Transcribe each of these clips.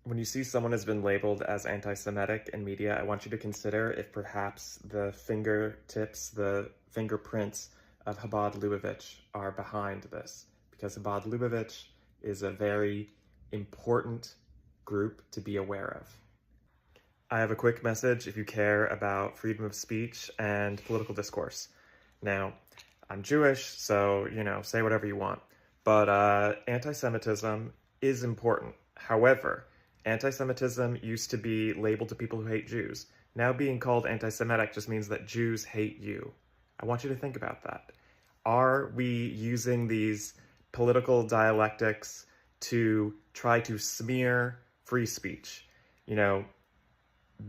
When you see someone has been labeled as anti-Semitic in media, I want you to consider if perhaps the fingertips, the fingerprints of Chabad Lubavitch are behind this, because Chabad Lubavitch is a very important group to be aware of. I have a quick message if you care about freedom of speech and political discourse. Now, I'm Jewish, so, say whatever you want. But anti-Semitism is important. However, anti-Semitism used to be labeled to people who hate Jews. Now being called anti-Semitic just means that Jews hate you. I want you to think about that. Are we using these political dialectics to try to smear free speech?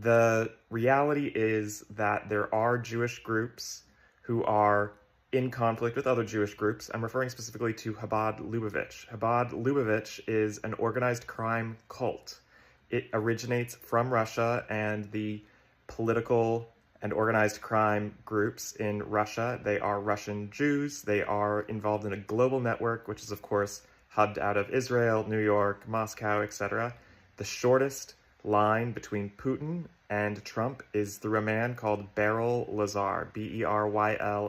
The reality is that there are Jewish groups who are in conflict with other Jewish groups. I'm referring specifically to Chabad Lubavitch. Chabad Lubavitch is an organized crime cult. It originates from Russia, and the political and organized crime groups in Russia, they are Russian Jews. They are involved in a global network, which is, of course, hubbed out of Israel, New York, Moscow, etc. The shortest line between Putin and Trump is through a man called Beryl Lazar, Beryllazar.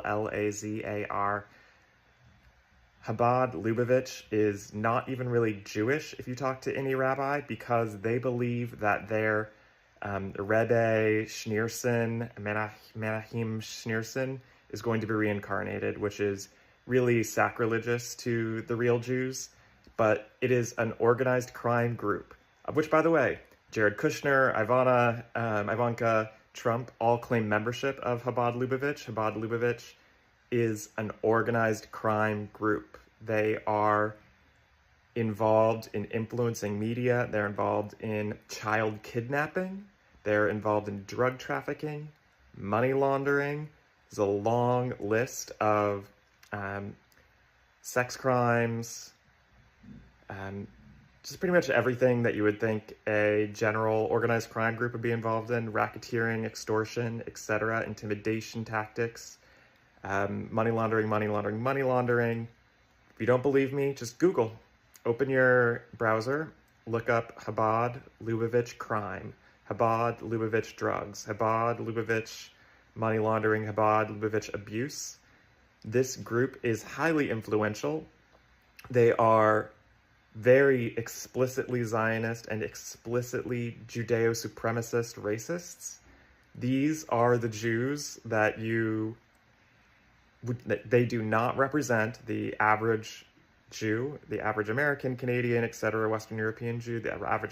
Chabad Lubavitch is not even really Jewish if you talk to any rabbi, because they believe that their Rebbe Schneerson, Menachem Schneerson, is going to be reincarnated, which is really sacrilegious to the real Jews. But it is an organized crime group, of which, by the way, Jared Kushner, Ivanka Trump all claim membership of Chabad Lubavitch. Chabad Lubavitch is an organized crime group. They are involved in influencing media. They're involved in child kidnapping. They're involved in drug trafficking, money laundering. There's a long list of sex crimes, just pretty much everything that you would think a general organized crime group would be involved in: racketeering, extortion, etc., intimidation tactics, money laundering. If you don't believe me, just Google. Open your browser, look up Chabad Lubavitch crime, Chabad Lubavitch drugs, Chabad Lubavitch money laundering, Chabad Lubavitch abuse. This group is highly influential. They are very explicitly Zionist and explicitly Judeo-supremacist racists. These are the Jews that they do not represent the average Jew, the average American, Canadian, etc., Western European Jew, the average